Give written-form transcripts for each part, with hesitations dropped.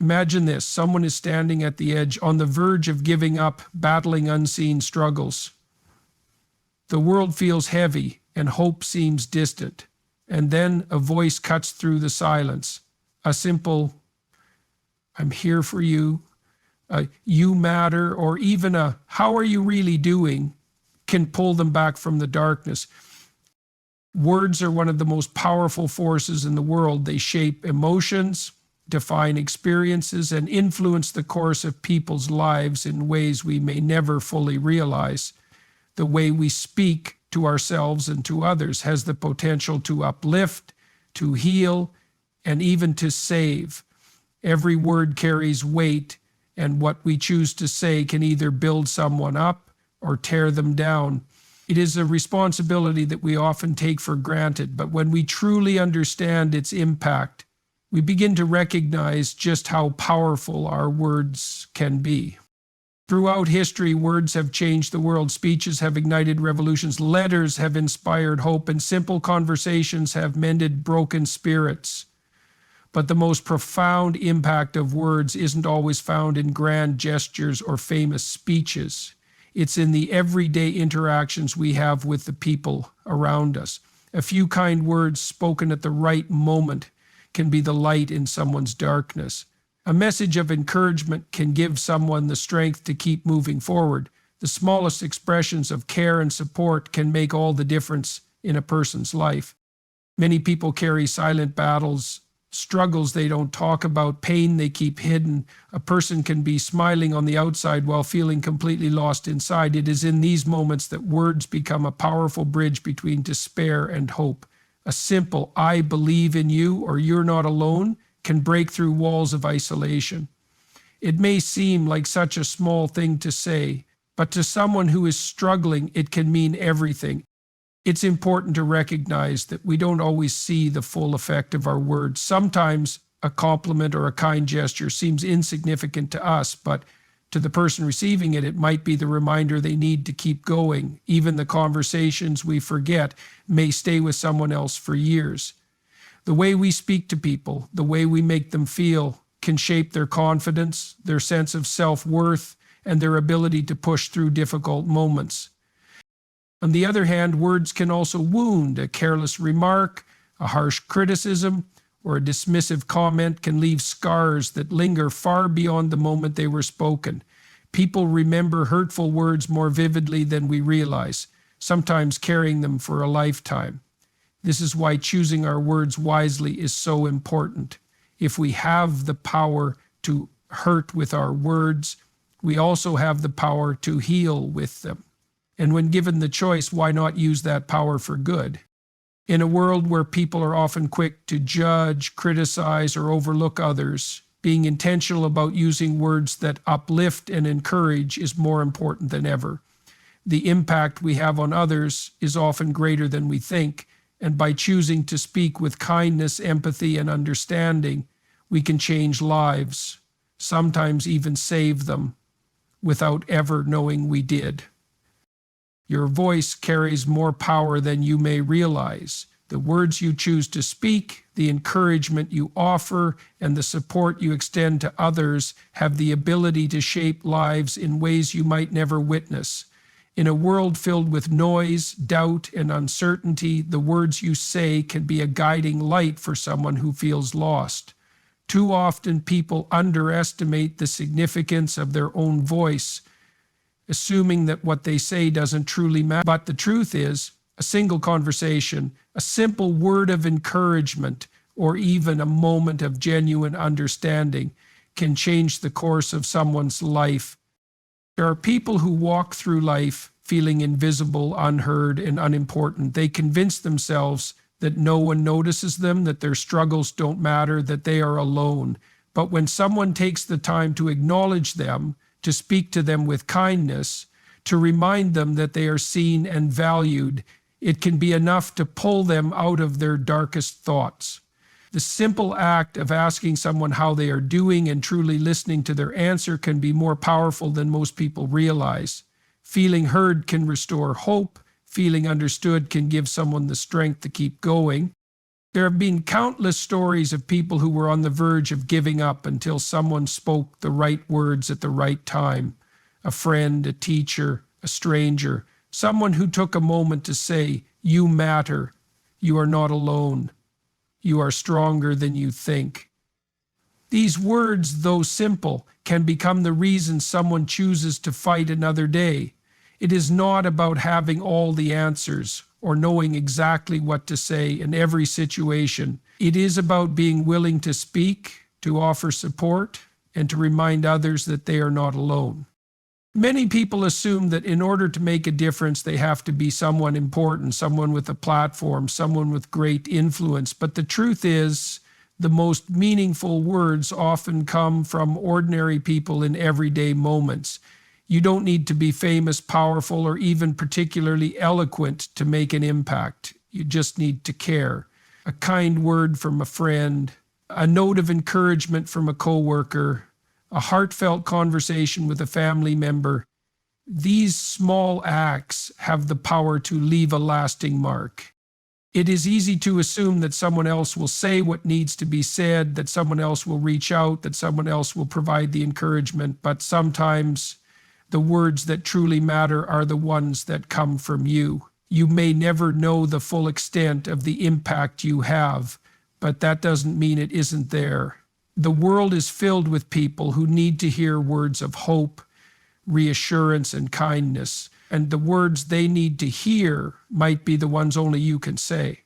Imagine this: someone is standing at the edge, on the verge of giving up, battling unseen struggles. The world feels heavy and hope seems distant. And then a voice cuts through the silence. A simple, "I'm here for you," "You matter," or even a "How are you really doing?" can pull them back from the darkness. Words are one of the most powerful forces in the world. They shape emotions, define experiences, and influence the course of people's lives in ways we may never fully realize. The way we speak to ourselves and to others has the potential to uplift, to heal, and even to save. Every word carries weight, and what we choose to say can either build someone up or tear them down. It is a responsibility that we often take for granted, but when we truly understand its impact, we begin to recognize just how powerful our words can be. Throughout history, words have changed the world. Speeches have ignited revolutions. Letters have inspired hope, and simple conversations have mended broken spirits. But the most profound impact of words isn't always found in grand gestures or famous speeches. It's in the everyday interactions we have with the people around us. A few kind words spoken at the right moment can be the light in someone's darkness. A message of encouragement can give someone the strength to keep moving forward. The smallest expressions of care and support can make all the difference in a person's life. Many people carry silent battles, struggles they don't talk about, pain they keep hidden. A person can be smiling on the outside while feeling completely lost inside. It is in these moments that words become a powerful bridge between despair and hope. A simple "I believe in you" or "You're not alone" can break through walls of isolation. It may seem like such a small thing to say, but to someone who is struggling, it can mean everything. It's important to recognize that we don't always see the full effect of our words. Sometimes a compliment or a kind gesture seems insignificant to us, but to the person receiving it, it might be the reminder they need to keep going. Even the conversations we forget may stay with someone else for years. The way we speak to people, the way we make them feel, can shape their confidence, their sense of self-worth, and their ability to push through difficult moments. On the other hand, words can also wound. A careless remark, a harsh criticism, or a dismissive comment can leave scars that linger far beyond the moment they were spoken. People remember hurtful words more vividly than we realize, sometimes carrying them for a lifetime. This is why choosing our words wisely is so important. If we have the power to hurt with our words, we also have the power to heal with them. And when given the choice, why not use that power for good? In a world where people are often quick to judge, criticize, or overlook others, being intentional about using words that uplift and encourage is more important than ever. The impact we have on others is often greater than we think, and by choosing to speak with kindness, empathy, and understanding, we can change lives, sometimes even save them, without ever knowing we did. Your voice carries more power than you may realize. The words you choose to speak, the encouragement you offer, and the support you extend to others have the ability to shape lives in ways you might never witness. In a world filled with noise, doubt, and uncertainty, the words you say can be a guiding light for someone who feels lost. Too often, people underestimate the significance of their own voice, assuming that what they say doesn't truly matter. But the truth is, a single conversation, a simple word of encouragement, or even a moment of genuine understanding can change the course of someone's life. There are people who walk through life feeling invisible, unheard, and unimportant. They convince themselves that no one notices them, that their struggles don't matter, that they are alone. But when someone takes the time to acknowledge them, to speak to them with kindness, to remind them that they are seen and valued, it can be enough to pull them out of their darkest thoughts. The simple act of asking someone how they are doing and truly listening to their answer can be more powerful than most people realize. Feeling heard can restore hope. Feeling understood can give someone the strength to keep going. There have been countless stories of people who were on the verge of giving up until someone spoke the right words at the right time. A friend, a teacher, a stranger, someone who took a moment to say, "You matter. You are not alone. You are stronger than you think." These words, though simple, can become the reason someone chooses to fight another day. It is not about having all the answers or knowing exactly what to say in every situation. It is about being willing to speak, to offer support, and to remind others that they are not alone. Many people assume that in order to make a difference, they have to be someone important, someone with a platform, someone with great influence. But the truth is, the most meaningful words often come from ordinary people in everyday moments. You don't need to be famous, powerful, or even particularly eloquent to make an impact. You just need to care. A kind word from a friend, a note of encouragement from a coworker, a heartfelt conversation with a family member. These small acts have the power to leave a lasting mark. It is easy to assume that someone else will say what needs to be said, that someone else will reach out, that someone else will provide the encouragement, but sometimes the words that truly matter are the ones that come from you. You may never know the full extent of the impact you have, but that doesn't mean it isn't there. The world is filled with people who need to hear words of hope, reassurance, and kindness, and the words they need to hear might be the ones only you can say.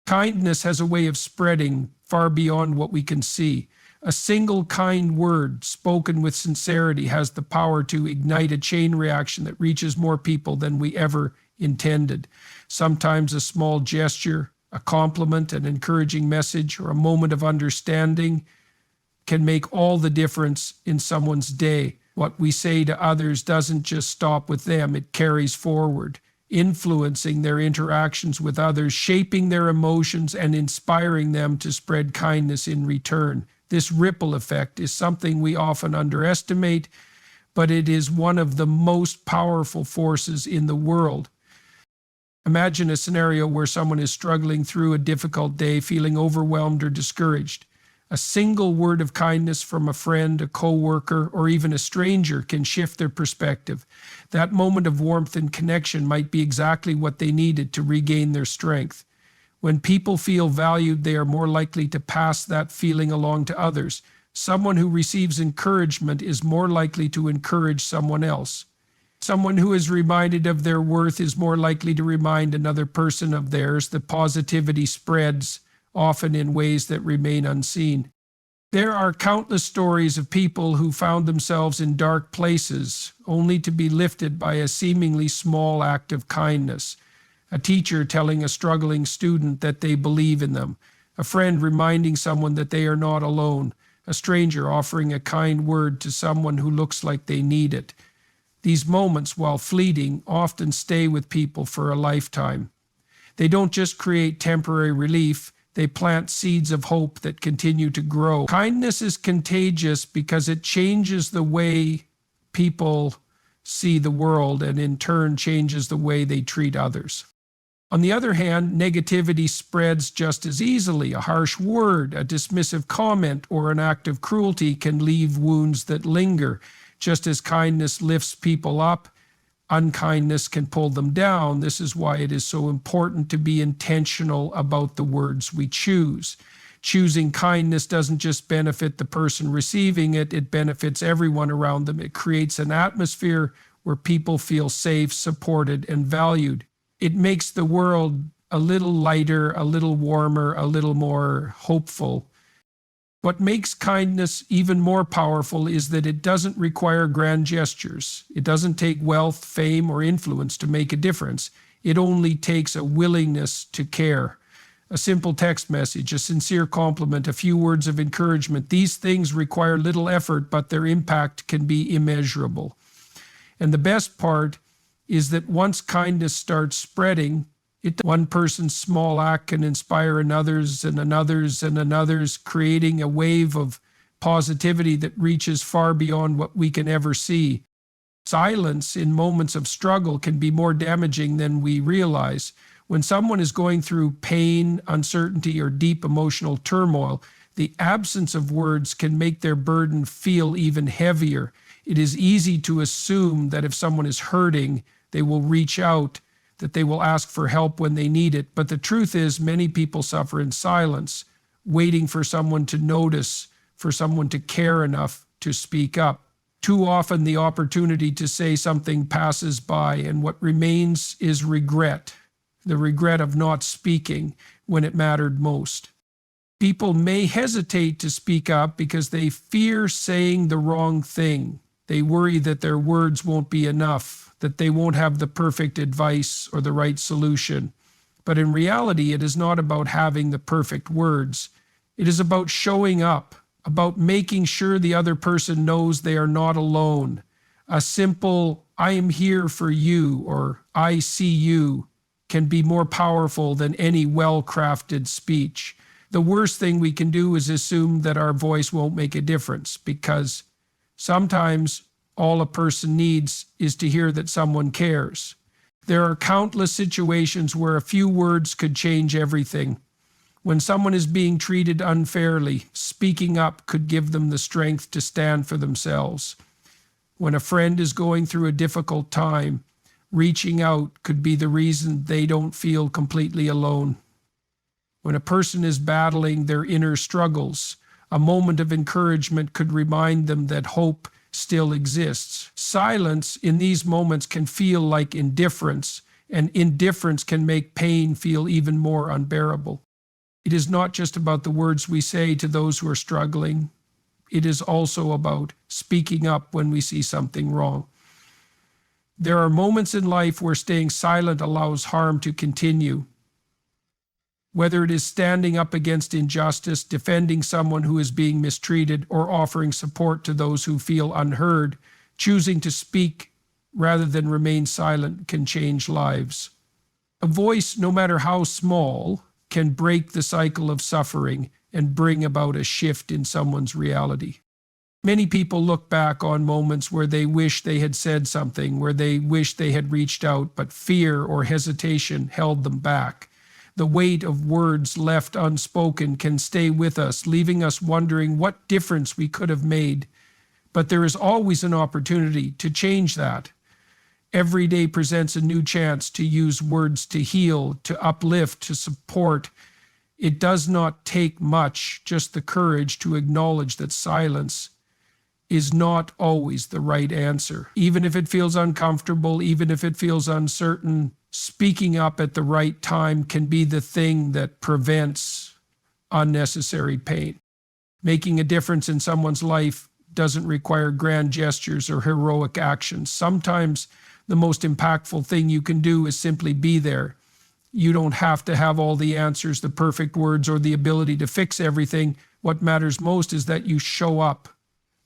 Kindness has a way of spreading far beyond what we can see. A single kind word spoken with sincerity has the power to ignite a chain reaction that reaches more people than we ever intended. Sometimes a small gesture, a compliment, an encouraging message, or a moment of understanding can make all the difference in someone's day. What we say to others doesn't just stop with them, it carries forward, influencing their interactions with others, shaping their emotions, and inspiring them to spread kindness in return. This ripple effect is something we often underestimate, but it is one of the most powerful forces in the world. Imagine a scenario where someone is struggling through a difficult day, feeling overwhelmed or discouraged. A single word of kindness from a friend, a coworker, or even a stranger can shift their perspective. That moment of warmth and connection might be exactly what they needed to regain their strength. When people feel valued, they are more likely to pass that feeling along to others. Someone who receives encouragement is more likely to encourage someone else. Someone who is reminded of their worth is more likely to remind another person of theirs. The positivity spreads, often in ways that remain unseen. There are countless stories of people who found themselves in dark places, only to be lifted by a seemingly small act of kindness. A teacher telling a struggling student that they believe in them, a friend reminding someone that they are not alone, a stranger offering a kind word to someone who looks like they need it. These moments, while fleeting, often stay with people for a lifetime. They don't just create temporary relief, they plant seeds of hope that continue to grow. Kindness is contagious because it changes the way people see the world and in turn changes the way they treat others. On the other hand, negativity spreads just as easily. A harsh word, a dismissive comment, or an act of cruelty can leave wounds that linger. Just as kindness lifts people up, unkindness can pull them down. This is why it is so important to be intentional about the words we choose. Choosing kindness doesn't just benefit the person receiving it, it benefits everyone around them. It creates an atmosphere where people feel safe, supported, and valued. It makes the world a little lighter, a little warmer, a little more hopeful. What makes kindness even more powerful is that it doesn't require grand gestures. It doesn't take wealth, fame, or influence to make a difference. It only takes a willingness to care. A simple text message, a sincere compliment, a few words of encouragement. These things require little effort, but their impact can be immeasurable. And the best part is that once kindness starts spreading, one person's small act can inspire another's and another's and another's, creating a wave of positivity that reaches far beyond what we can ever see. Silence in moments of struggle can be more damaging than we realize. When someone is going through pain, uncertainty, or deep emotional turmoil, the absence of words can make their burden feel even heavier. It is easy to assume that if someone is hurting, they will reach out, that they will ask for help when they need it. But the truth is, many people suffer in silence, waiting for someone to notice, for someone to care enough to speak up. Too often, the opportunity to say something passes by, and what remains is regret, the regret of not speaking when it mattered most. People may hesitate to speak up because they fear saying the wrong thing. They worry that their words won't be enough, that they won't have the perfect advice or the right solution. But in reality, it is not about having the perfect words. It is about showing up, about making sure the other person knows they are not alone. A simple, "I am here for you," or "I see you," can be more powerful than any well-crafted speech. The worst thing we can do is assume that our voice won't make a difference, because sometimes all a person needs is to hear that someone cares. There are countless situations where a few words could change everything. When someone is being treated unfairly, speaking up could give them the strength to stand for themselves. When a friend is going through a difficult time, reaching out could be the reason they don't feel completely alone. When a person is battling their inner struggles, a moment of encouragement could remind them that hope still exists. Silence in these moments can feel like indifference, and indifference can make pain feel even more unbearable. It is not just about the words we say to those who are struggling. It is also about speaking up when we see something wrong. There are moments in life where staying silent allows harm to continue. Whether it is standing up against injustice, defending someone who is being mistreated, or offering support to those who feel unheard, choosing to speak rather than remain silent can change lives. A voice, no matter how small, can break the cycle of suffering and bring about a shift in someone's reality. Many people look back on moments where they wish they had said something, where they wish they had reached out, but fear or hesitation held them back. The weight of words left unspoken can stay with us, leaving us wondering what difference we could have made. But there is always an opportunity to change that. Every day presents a new chance to use words to heal, to uplift, to support. It does not take much, just the courage to acknowledge that silence is not always the right answer. Even if it feels uncomfortable, even if it feels uncertain, speaking up at the right time can be the thing that prevents unnecessary pain. Making a difference in someone's life doesn't require grand gestures or heroic actions. Sometimes the most impactful thing you can do is simply be there. You don't have to have all the answers, the perfect words, or the ability to fix everything. What matters most is that you show up,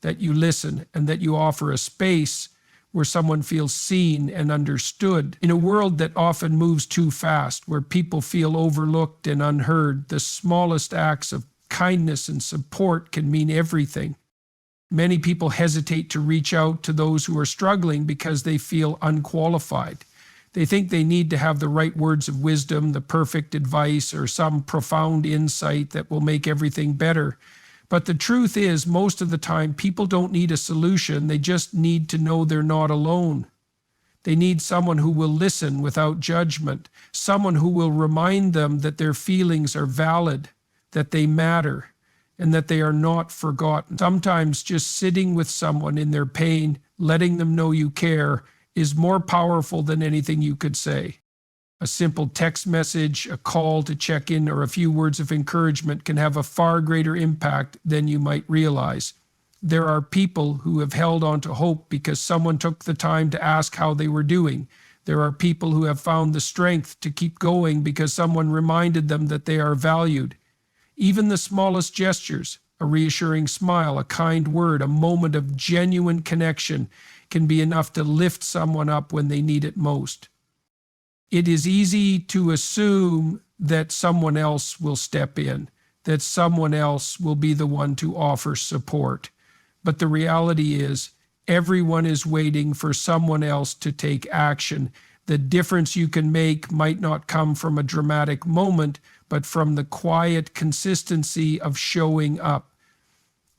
that you listen, and that you offer a space where someone feels seen and understood. In a world that often moves too fast, where people feel overlooked and unheard, the smallest acts of kindness and support can mean everything. Many people hesitate to reach out to those who are struggling because they feel unqualified. They think they need to have the right words of wisdom, the perfect advice, or some profound insight that will make everything better. But the truth is, most of the time, people don't need a solution. They just need to know they're not alone. They need someone who will listen without judgment, someone who will remind them that their feelings are valid, that they matter, and that they are not forgotten. Sometimes just sitting with someone in their pain, letting them know you care, is more powerful than anything you could say. A simple text message, a call to check in, or a few words of encouragement can have a far greater impact than you might realize. There are people who have held on to hope because someone took the time to ask how they were doing. There are people who have found the strength to keep going because someone reminded them that they are valued. Even the smallest gestures, a reassuring smile, a kind word, a moment of genuine connection, can be enough to lift someone up when they need it most. It is easy to assume that someone else will step in, that someone else will be the one to offer support. But the reality is, everyone is waiting for someone else to take action. The difference you can make might not come from a dramatic moment, but from the quiet consistency of showing up.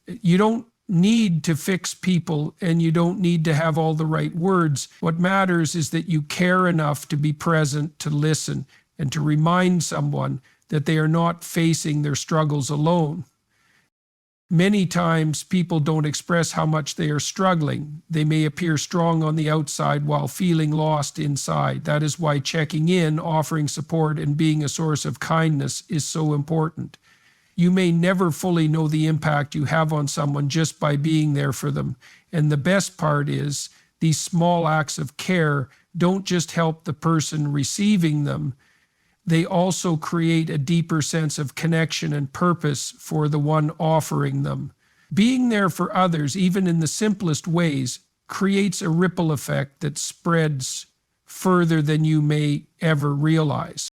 You don't need to fix people, and you don't need to have all the right words. What matters is that you care enough to be present, to listen, and to remind someone that they are not facing their struggles alone. Many times people don't express how much they are struggling. They may appear strong on the outside while feeling lost inside. That is why checking in, offering support, and being a source of kindness is so important. You may never fully know the impact you have on someone just by being there for them. And the best part is, these small acts of care don't just help the person receiving them, they also create a deeper sense of connection and purpose for the one offering them. Being there for others, even in the simplest ways, creates a ripple effect that spreads further than you may ever realize.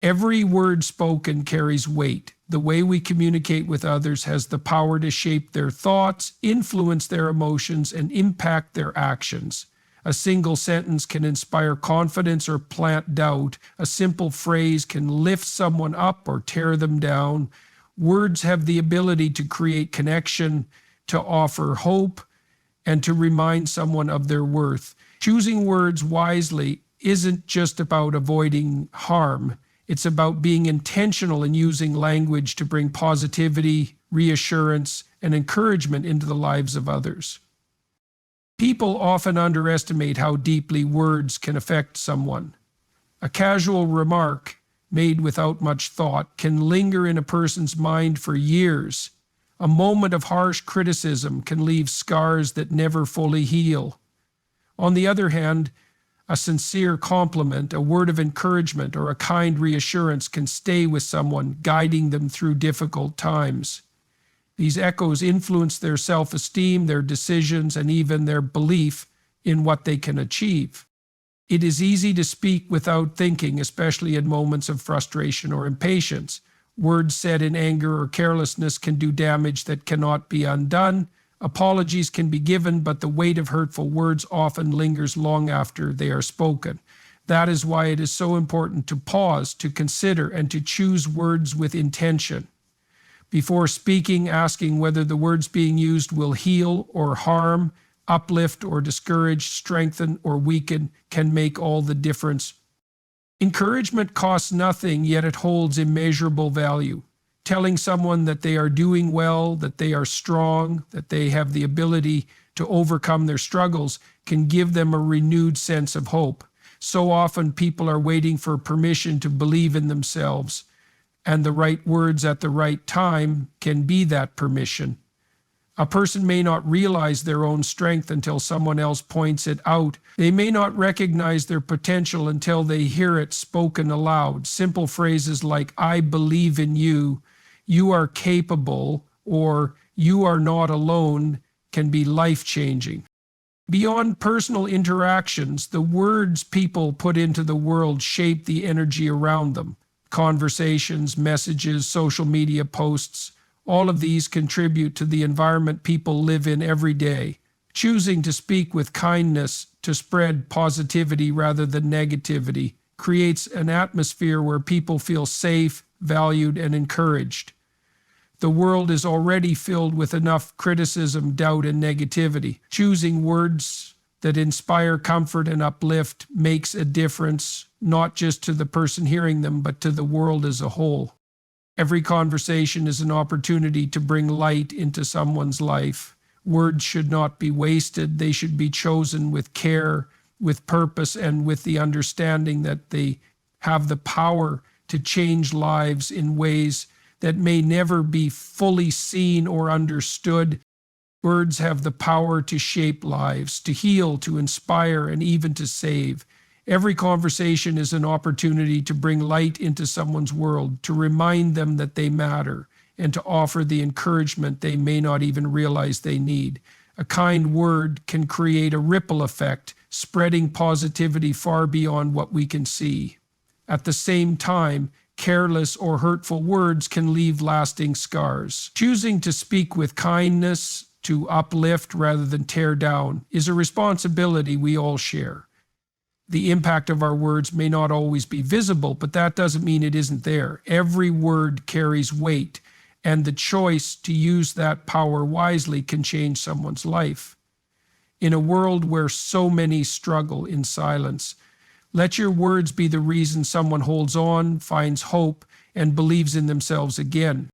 Every word spoken carries weight. The way we communicate with others has the power to shape their thoughts, influence their emotions, and impact their actions. A single sentence can inspire confidence or plant doubt. A simple phrase can lift someone up or tear them down. Words have the ability to create connection, to offer hope, and to remind someone of their worth. Choosing words wisely isn't just about avoiding harm. It's about being intentional in using language to bring positivity, reassurance, and encouragement into the lives of others. People often underestimate how deeply words can affect someone. A casual remark made without much thought can linger in a person's mind for years. A moment of harsh criticism can leave scars that never fully heal. On the other hand, a sincere compliment, a word of encouragement, or a kind reassurance can stay with someone, guiding them through difficult times. These echoes influence their self-esteem, their decisions, and even their belief in what they can achieve. It is easy to speak without thinking, especially in moments of frustration or impatience. Words said in anger or carelessness can do damage that cannot be undone. Apologies can be given, but the weight of hurtful words often lingers long after they are spoken. That is why it is so important to pause, to consider, and to choose words with intention. Before speaking, asking whether the words being used will heal or harm, uplift or discourage, strengthen or weaken, can make all the difference. Encouragement costs nothing, yet it holds immeasurable value. Telling someone that they are doing well, that they are strong, that they have the ability to overcome their struggles can give them a renewed sense of hope. So often people are waiting for permission to believe in themselves, and the right words at the right time can be that permission. A person may not realize their own strength until someone else points it out. They may not recognize their potential until they hear it spoken aloud. Simple phrases like, "I believe in you," "You are capable," or "You are not alone," can be life-changing. Beyond personal interactions, the words people put into the world shape the energy around them. Conversations, messages, social media posts, all of these contribute to the environment people live in every day. Choosing to speak with kindness, to spread positivity rather than negativity, creates an atmosphere where people feel safe, valued, and encouraged. The world is already filled with enough criticism, doubt, and negativity. Choosing words that inspire comfort and uplift makes a difference, not just to the person hearing them, but to the world as a whole. Every conversation is an opportunity to bring light into someone's life. Words should not be wasted. They should be chosen with care, with purpose, and with the understanding that they have the power to change lives in ways that may never be fully seen or understood. Words have the power to shape lives, to heal, to inspire, and even to save. Every conversation is an opportunity to bring light into someone's world, to remind them that they matter, and to offer the encouragement they may not even realize they need. A kind word can create a ripple effect, spreading positivity far beyond what we can see. At the same time, careless or hurtful words can leave lasting scars. Choosing to speak with kindness, to uplift rather than tear down, is a responsibility we all share. The impact of our words may not always be visible, but that doesn't mean it isn't there. Every word carries weight, and the choice to use that power wisely can change someone's life. In a world where so many struggle in silence, let your words be the reason someone holds on, finds hope, and believes in themselves again.